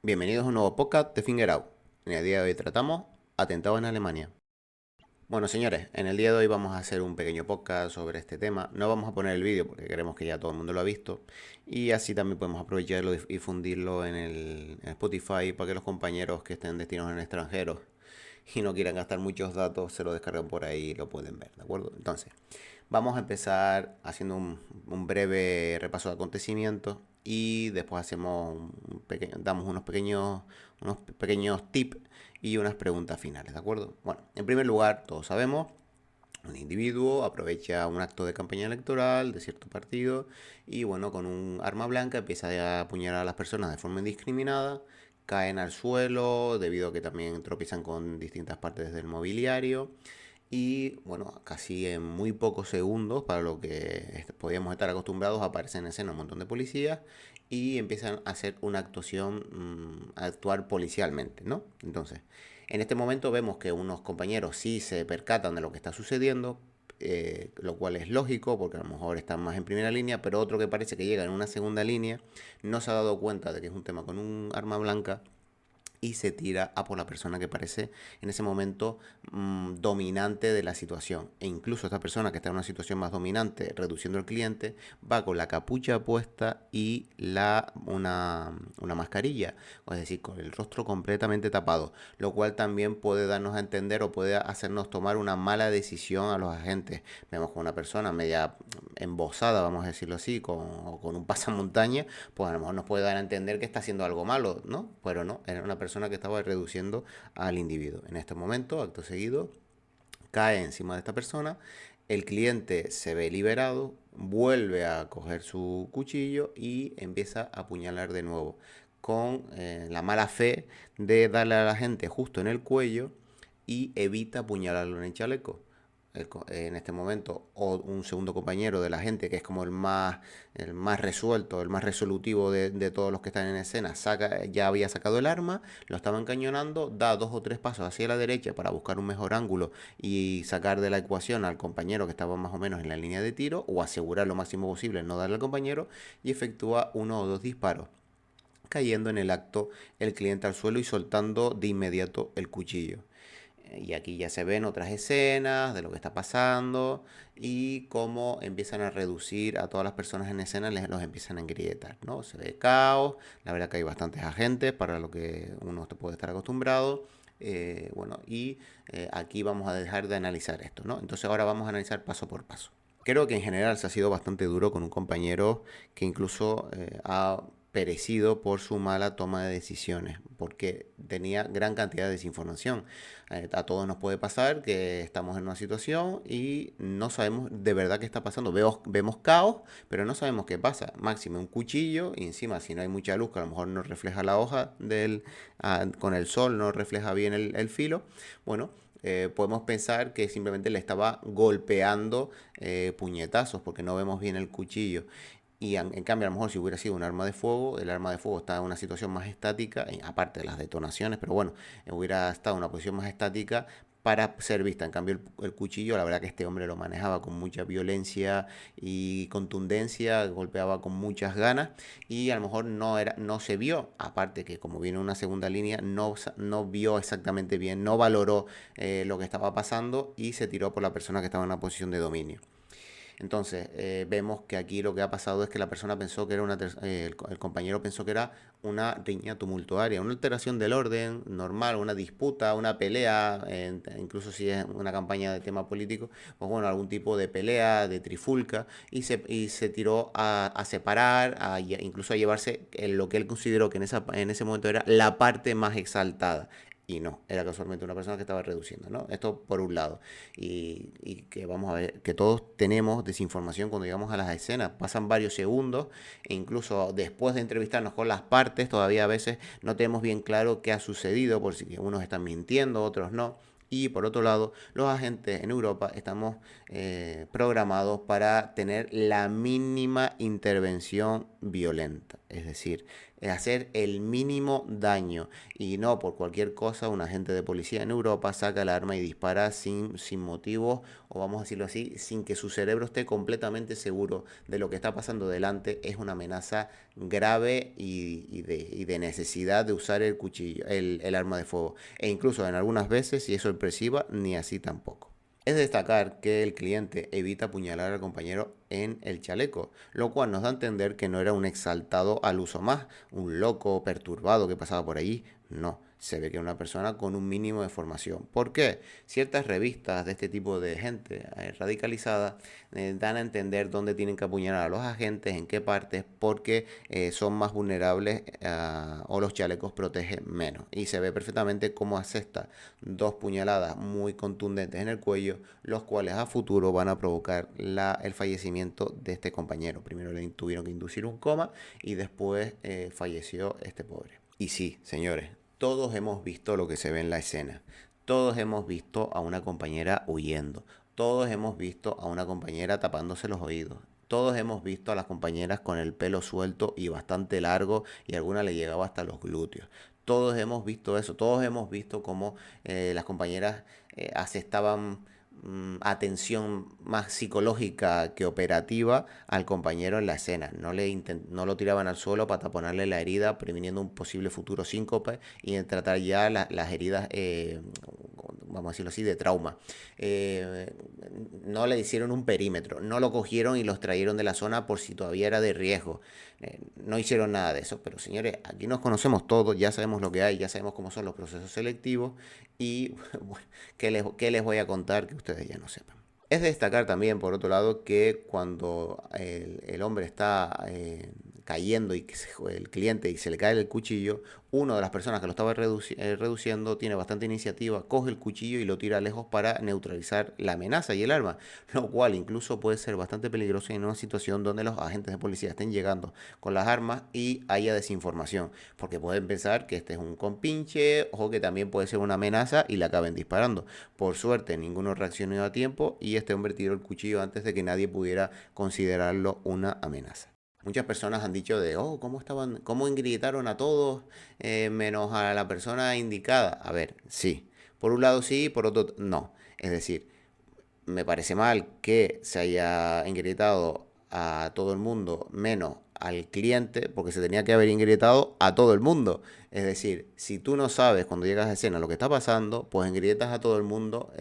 Bienvenidos a un nuevo podcast de Finger Out. En el día de hoy tratamos atentados en Alemania. Bueno, señores, en el día de hoy vamos a hacer un pequeño podcast sobre este tema. No vamos a poner el vídeo porque queremos que ya todo el mundo lo ha visto. Y así también podemos aprovecharlo y difundirlo en Spotify para que los compañeros que estén destinados en el extranjero y no quieran gastar muchos datos se lo descargan por ahí y lo pueden ver, ¿de acuerdo? Entonces, vamos a empezar haciendo un breve repaso de acontecimientos y después hacemos damos unos pequeños tips y unas preguntas finales, ¿de acuerdo? Bueno, en primer lugar, todos sabemos, un individuo aprovecha un acto de campaña electoral de cierto partido y bueno, con un arma blanca empieza a apuñalar a las personas de forma indiscriminada, caen al suelo debido a que también tropiezan con distintas partes del mobiliario y bueno, casi en muy pocos segundos, para lo que podíamos estar acostumbrados, aparecen en escena un montón de policías y empiezan a hacer una actuación, a actuar policialmente, ¿no? Entonces, en este momento vemos que unos compañeros sí se percatan de lo que está sucediendo, lo cual es lógico porque a lo mejor están más en primera línea, pero otro que parece que llega en una segunda línea no se ha dado cuenta de que es un tema con un arma blanca y se tira a por la persona que parece en ese momento dominante de la situación. E incluso esta persona que está en una situación más dominante, reduciendo el cliente, va con la capucha puesta y una mascarilla, es decir, con el rostro completamente tapado, lo cual también puede darnos a entender o puede hacernos tomar una mala decisión a los agentes. Vemos con una persona media embosada, vamos a decirlo así, con un pasamontaña, pues a lo mejor nos puede dar a entender que está haciendo algo malo, ¿no? Pero no, era una persona que estaba reduciendo al individuo. En este momento, acto seguido, cae encima de esta persona, el cliente se ve liberado, vuelve a coger su cuchillo y empieza a apuñalar de nuevo, con la mala fe de darle a la gente justo en el cuello y evita apuñalarlo en el chaleco. En este momento, o un segundo compañero de la gente, que es como el más resuelto, el más resolutivo de todos los que están en escena, ya había sacado el arma, lo estaba encañonando, da dos o tres pasos hacia la derecha para buscar un mejor ángulo y sacar de la ecuación al compañero que estaba más o menos en la línea de tiro, o asegurar lo máximo posible no darle al compañero, y efectúa uno o dos disparos, cayendo en el acto el cliente al suelo y soltando de inmediato el cuchillo. Y aquí ya se ven otras escenas de lo que está pasando y cómo empiezan a reducir a todas las personas en escena, los empiezan a engrietar, ¿no? Se ve caos, la verdad que hay bastantes agentes para lo que uno puede estar acostumbrado. Bueno, y aquí vamos a dejar de analizar esto, ¿no? Entonces ahora vamos a analizar paso por paso. Creo que en general se ha sido bastante duro con un compañero que incluso ha perecido por su mala toma de decisiones, porque tenía gran cantidad de desinformación. A todos nos puede pasar que estamos en una situación y no sabemos de verdad qué está pasando. Vemos caos, pero no sabemos qué pasa. Máximo un cuchillo y encima si no hay mucha luz, que a lo mejor no refleja la hoja con el sol, no refleja bien el filo. Bueno, podemos pensar que simplemente le estaba golpeando puñetazos porque no vemos bien el cuchillo. Y en cambio, a lo mejor si hubiera sido un arma de fuego, el arma de fuego está en una situación más estática, aparte de las detonaciones, pero bueno, hubiera estado en una posición más estática para ser vista. En cambio, el cuchillo, la verdad que este hombre lo manejaba con mucha violencia y contundencia, golpeaba con muchas ganas y a lo mejor no se vio, aparte que como viene una segunda línea, no vio exactamente bien, no valoró lo que estaba pasando y se tiró por la persona que estaba en una posición de dominio. Entonces, vemos que aquí lo que ha pasado es que la persona pensó que era el compañero pensó que era una riña tumultuaria, una alteración del orden normal, una disputa, una pelea, incluso si es una campaña de tema político, pues bueno, algún tipo de pelea, de trifulca, y se tiró a separar, incluso a llevarse lo que él consideró que en ese momento era la parte más exaltada. Y no, era casualmente una persona que estaba reduciendo, ¿no? Esto por un lado. Y que vamos a ver, que todos tenemos desinformación cuando llegamos a las escenas. Pasan varios segundos e incluso después de entrevistarnos con las partes, todavía a veces no tenemos bien claro qué ha sucedido, por si unos están mintiendo, otros no. Y por otro lado, los agentes en Europa estamos programados para tener la mínima intervención violenta. Es decir, hacer el mínimo daño. Y no por cualquier cosa un agente de policía en Europa saca el arma y dispara sin motivos, o vamos a decirlo así, sin que su cerebro esté completamente seguro de lo que está pasando delante. Es una amenaza grave y de necesidad de usar el cuchillo, el arma de fuego. E incluso en algunas veces, si es sorpresiva, ni así tampoco. Es destacar que el cliente evita apuñalar al compañero en el chaleco, lo cual nos da a entender que no era un exaltado al uso más, un loco perturbado que pasaba por allí. No, se ve que era una persona con un mínimo de formación. ¿Por qué? Ciertas revistas de este tipo de gente radicalizada dan a entender dónde tienen que apuñalar a los agentes, en qué partes, porque son más vulnerables o los chalecos protegen menos. Y se ve perfectamente cómo asesta dos puñaladas muy contundentes en el cuello, los cuales a futuro van a provocar el fallecimiento de este compañero. Primero le tuvieron que inducir un coma y después falleció este pobre. Y sí, señores, todos hemos visto lo que se ve en la escena. Todos hemos visto a una compañera huyendo. Todos hemos visto a una compañera tapándose los oídos. Todos hemos visto a las compañeras con el pelo suelto y bastante largo, y alguna le llegaba hasta los glúteos. Todos hemos visto eso. Todos hemos visto cómo las compañeras asestaban atención más psicológica que operativa al compañero en la escena. No lo tiraban al suelo para taponarle la herida, previniendo un posible futuro síncope y en tratar ya las heridas, vamos a decirlo así, de trauma. Eh, no le hicieron un perímetro, no lo cogieron y los trajeron de la zona por si todavía era de riesgo. No hicieron nada de eso, pero señores, aquí nos conocemos todos, ya sabemos lo que hay, ya sabemos cómo son los procesos selectivos y bueno, qué les voy a contar que ustedes ya no sepan? Es de destacar también, por otro lado, que cuando el hombre está cayendo y que el cliente y se le cae el cuchillo, una de las personas que lo estaba reduciendo tiene bastante iniciativa, coge el cuchillo y lo tira lejos para neutralizar la amenaza y el arma, lo cual incluso puede ser bastante peligroso en una situación donde los agentes de policía estén llegando con las armas y haya desinformación, porque pueden pensar que este es un compinche o que también puede ser una amenaza y le acaben disparando. Por suerte, ninguno reaccionó a tiempo y este hombre tiró el cuchillo antes de que nadie pudiera considerarlo una amenaza. Muchas personas han dicho oh, cómo engrietaron a todos menos a la persona indicada. A ver, sí. Por un lado sí, por otro no. Es decir, me parece mal que se haya ingritado a todo el mundo menos al cliente, porque se tenía que haber ingritado a todo el mundo. Es decir, si tú no sabes cuando llegas a escena lo que está pasando, pues ingrietas a todo el mundo.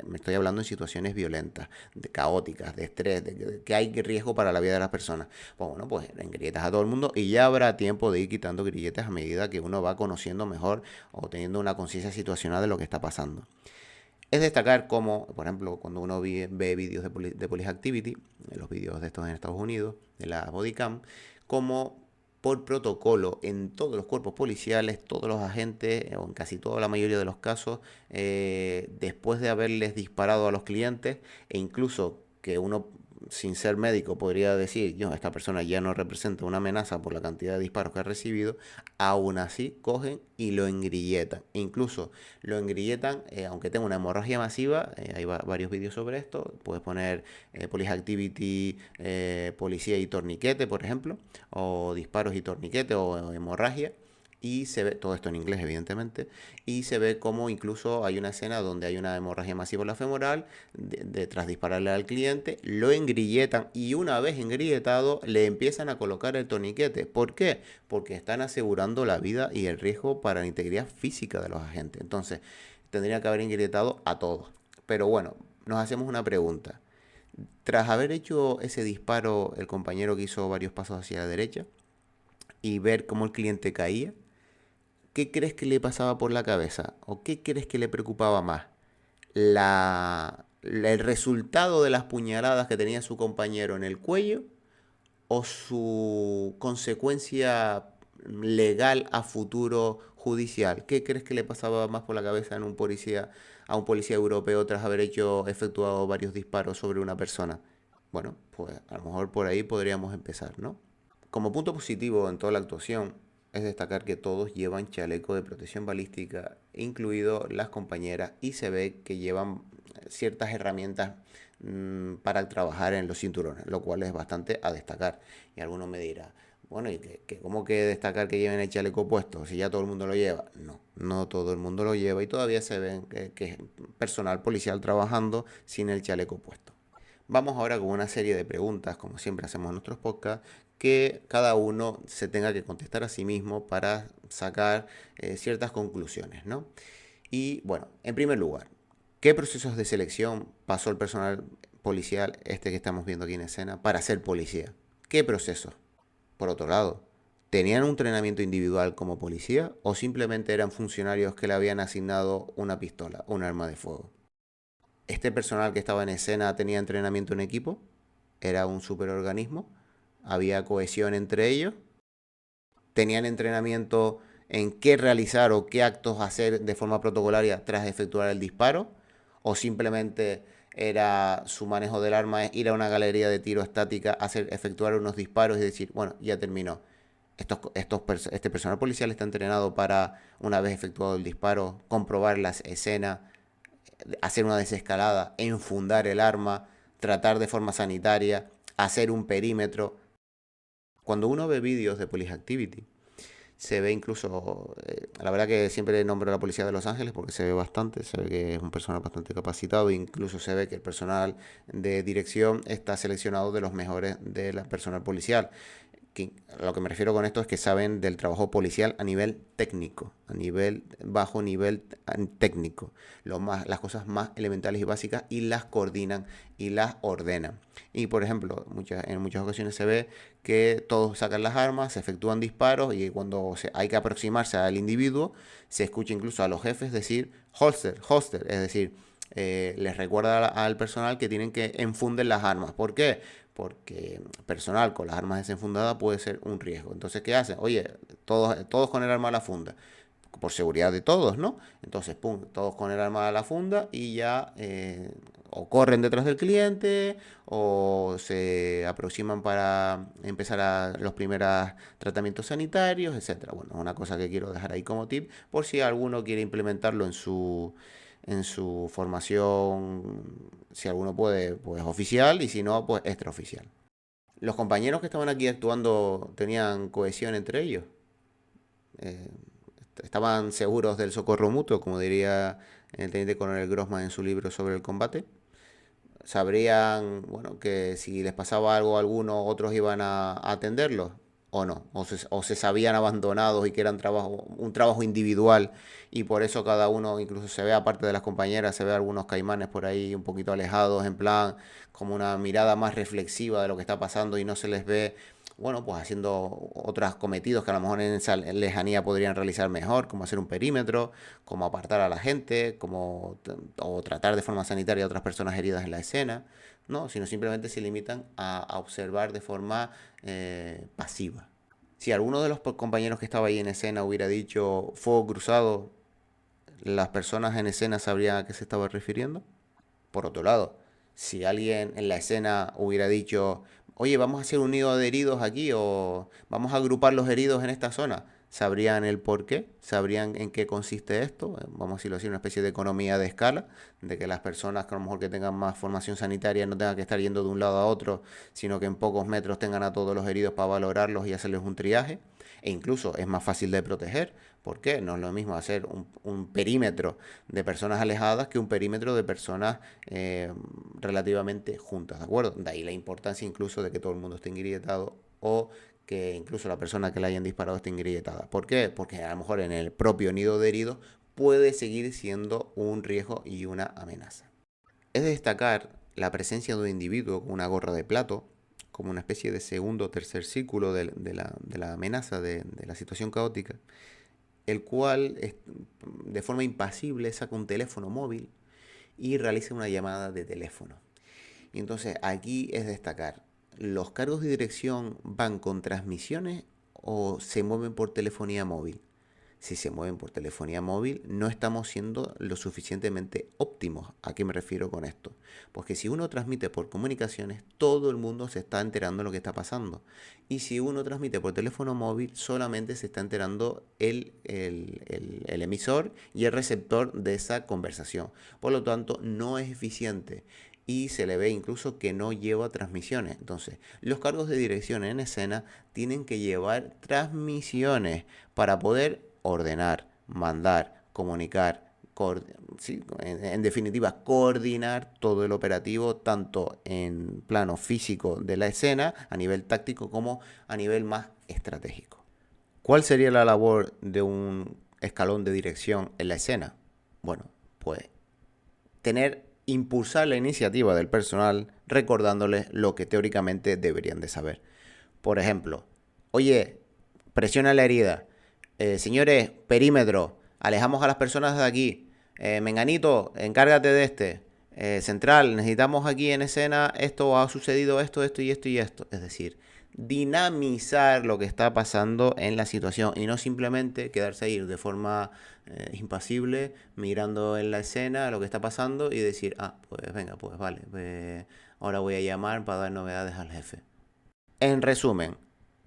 Me estoy hablando en situaciones violentas, caóticas, de estrés, de que hay riesgo para la vida de las personas. Pues bueno, pues ingrietas a todo el mundo y ya habrá tiempo de ir quitando grilletes a medida que uno va conociendo mejor o teniendo una conciencia situacional de lo que está pasando. Es destacar cómo, por ejemplo, cuando uno ve vídeos de Police Activity, los vídeos de estos en Estados Unidos, de la Bodycam, como por protocolo en todos los cuerpos policiales, todos los agentes, o en casi toda la mayoría de los casos, después de haberles disparado a los clientes, e incluso que uno sin ser médico podría decir, yo, esta persona ya no representa una amenaza por la cantidad de disparos que ha recibido, aún así cogen y lo engrilletan. Incluso lo engrilletan, aunque tenga una hemorragia masiva, hay varios vídeos sobre esto, puedes poner Police Activity, policía y torniquete, por ejemplo, o disparos y torniquete, o hemorragia. Y se ve todo esto en inglés, evidentemente, y se ve como incluso hay una escena donde hay una hemorragia masiva en la femoral, tras dispararle al cliente, lo engrilletan y una vez engrilletado le empiezan a colocar el torniquete. ¿Por qué? Porque están asegurando la vida y el riesgo para la integridad física de los agentes. Entonces, tendría que haber engrilletado a todos. Pero bueno, nos hacemos una pregunta. Tras haber hecho ese disparo, el compañero que hizo varios pasos hacia la derecha y ver cómo el cliente caía, ¿qué crees que le pasaba por la cabeza? ¿O qué crees que le preocupaba más? ¿El resultado de las puñaladas que tenía su compañero en el cuello o su consecuencia legal a futuro judicial? ¿Qué crees que le pasaba más por la cabeza a un policía europeo tras haber efectuado varios disparos sobre una persona? Bueno, pues a lo mejor por ahí podríamos empezar, ¿no? Como punto positivo en toda la actuación es destacar que todos llevan chaleco de protección balística, incluido las compañeras, y se ve que llevan ciertas herramientas para trabajar en los cinturones, lo cual es bastante a destacar. Y alguno me dirá, Bueno, ¿y cómo que destacar que lleven el chaleco puesto? Si ya todo el mundo lo lleva. No, no todo el mundo lo lleva y todavía se ven que es personal policial trabajando sin el chaleco puesto. Vamos ahora con una serie de preguntas, como siempre hacemos en nuestros podcasts, que cada uno se tenga que contestar a sí mismo para sacar ciertas conclusiones, ¿no? Y bueno, en primer lugar, ¿qué procesos de selección pasó el personal policial, este que estamos viendo aquí en escena, para ser policía? ¿Qué procesos? Por otro lado, ¿tenían un entrenamiento individual como policía o simplemente eran funcionarios que le habían asignado una pistola, un arma de fuego? ¿Este personal que estaba en escena tenía entrenamiento en equipo? ¿Era un superorganismo? ¿Había cohesión entre ellos? ¿Tenían entrenamiento en qué realizar o qué actos hacer de forma protocolaria tras efectuar el disparo? ¿O simplemente era su manejo del arma es ir a una galería de tiro estática, efectuar unos disparos y decir, bueno, ya terminó? Este personal policial está entrenado para, una vez efectuado el disparo, comprobar las escenas, hacer una desescalada, enfundar el arma, tratar de forma sanitaria, hacer un perímetro. Cuando uno ve vídeos de Police Activity, se ve incluso, la verdad que siempre nombro a la policía de Los Ángeles porque se ve bastante, se ve que es un personal bastante capacitado, incluso se ve que el personal de dirección está seleccionado de los mejores del personal policial. A lo que me refiero con esto es que saben del trabajo policial a nivel técnico, a nivel bajo nivel técnico, las cosas más elementales y básicas y las coordinan y las ordenan. Y por ejemplo, en muchas ocasiones se ve que todos sacan las armas, se efectúan disparos y cuando hay que aproximarse al individuo, se escucha incluso a los jefes decir holster, holster, es decir, les recuerda al personal que tienen que enfunden las armas. ¿Por qué? Porque personal con las armas desenfundadas puede ser un riesgo. Entonces, ¿qué hacen? Oye, todos con el arma a la funda, por seguridad de todos, ¿no? Entonces, pum, todos con el arma a la funda y ya o corren detrás del cliente o se aproximan para empezar los primeros tratamientos sanitarios, etcétera. Bueno, es una cosa que quiero dejar ahí como tip por si alguno quiere implementarlo en su formación, si alguno puede, pues oficial y si no, pues extraoficial. Los compañeros que estaban aquí actuando tenían cohesión entre ellos. Eh, estaban seguros del socorro mutuo, como diría el teniente coronel Grossman en su libro sobre el combate. Sabrían, bueno, que si les pasaba algo a alguno, otros iban a atenderlos o no, o se sabían abandonados y que eran un trabajo individual y por eso cada uno, incluso se ve aparte de las compañeras, se ve algunos caimanes por ahí un poquito alejados, en plan como una mirada más reflexiva de lo que está pasando y no se les ve, bueno, pues haciendo otros cometidos que a lo mejor en esa lejanía podrían realizar mejor, como hacer un perímetro, como apartar a la gente, o tratar de forma sanitaria a otras personas heridas en la escena, no, sino simplemente se limitan a observar de forma pasiva. Si alguno de los compañeros que estaba ahí en escena hubiera dicho fuego cruzado, las personas en escena sabrían a qué se estaba refiriendo. Por otro lado, si alguien en la escena hubiera dicho, oye, vamos a hacer un nido de heridos aquí o vamos a agrupar los heridos en esta zona, ¿sabrían el por qué? ¿Sabrían en qué consiste esto? Vamos a decirlo así, una especie de economía de escala, de que las personas que a lo mejor que tengan más formación sanitaria no tengan que estar yendo de un lado a otro, sino que en pocos metros tengan a todos los heridos para valorarlos y hacerles un triaje. E incluso es más fácil de proteger. ¿Por qué? No es lo mismo hacer un perímetro de personas alejadas que un perímetro de personas relativamente juntas, ¿de acuerdo? De ahí la importancia incluso de que todo el mundo esté ingrietado o que incluso la persona que le hayan disparado esté ingrietada. ¿Por qué? Porque a lo mejor en el propio nido de heridos puede seguir siendo un riesgo y una amenaza. Es de destacar la presencia de un individuo con una gorra de plato, como una especie de segundo o tercer círculo de la amenaza, de la situación caótica, el cual de forma impasible saca un teléfono móvil y realiza una llamada de teléfono. Y entonces aquí es destacar, ¿los cargos de dirección van con transmisiones o se mueven por telefonía móvil? Si se mueven por telefonía móvil, no estamos siendo lo suficientemente óptimos. ¿A qué me refiero con esto? Porque si uno transmite por comunicaciones, todo el mundo se está enterando de lo que está pasando. Y si uno transmite por teléfono móvil, solamente se está enterando el emisor y el receptor de esa conversación. Por lo tanto, no es eficiente y se le ve incluso que no lleva transmisiones. Entonces, los cargos de dirección en escena tienen que llevar transmisiones para poder ordenar, mandar, comunicar, sí, en definitiva, coordinar todo el operativo, tanto en plano físico de la escena, a nivel táctico, como a nivel más estratégico. ¿Cuál sería la labor de un escalón de dirección en la escena? Bueno, pues impulsar la iniciativa del personal recordándoles lo que teóricamente deberían de saber. Por ejemplo, oye, presiona la herida. Señores, perímetro, alejamos a las personas de aquí. Menganito, encárgate de este. Central, necesitamos aquí en escena, esto ha sucedido, esto y esto y esto. Es decir, dinamizar lo que está pasando en la situación y no simplemente quedarse ahí de forma impasible mirando en la escena lo que está pasando y decir, pues venga, pues vale, pues ahora voy a llamar para dar novedades al jefe. En resumen,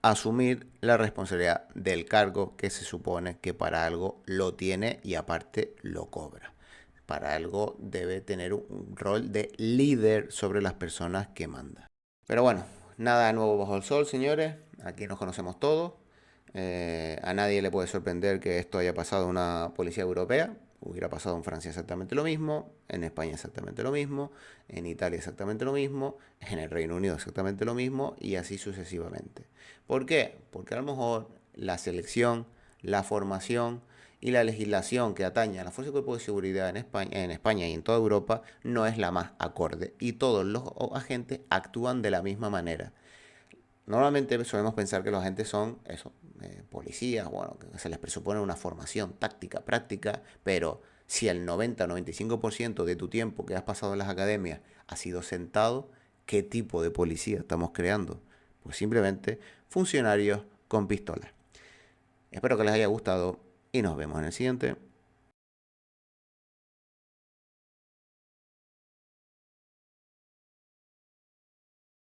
asumir la responsabilidad del cargo que se supone que para algo lo tiene y aparte lo cobra. Para algo debe tener un rol de líder sobre las personas que manda. Pero bueno, nada nuevo bajo el sol, señores. Aquí nos conocemos todos. A nadie le puede sorprender que esto haya pasado en una policía europea. Hubiera pasado en Francia exactamente lo mismo, en España exactamente lo mismo, en Italia exactamente lo mismo, en el Reino Unido exactamente lo mismo y así sucesivamente. ¿Por qué? Porque a lo mejor la selección, la formación y la legislación que atañe a la Fuerza de Cuerpo de Seguridad en España y en toda Europa no es la más acorde y todos los agentes actúan de la misma manera. Normalmente solemos pensar que los agentes son eso, policías, bueno, que se les presupone una formación táctica, práctica, pero si el 90-95% de tu tiempo que has pasado en las academias ha sido sentado, ¿qué tipo de policía estamos creando? Pues simplemente funcionarios con pistolas. Espero que les haya gustado y nos vemos en el siguiente.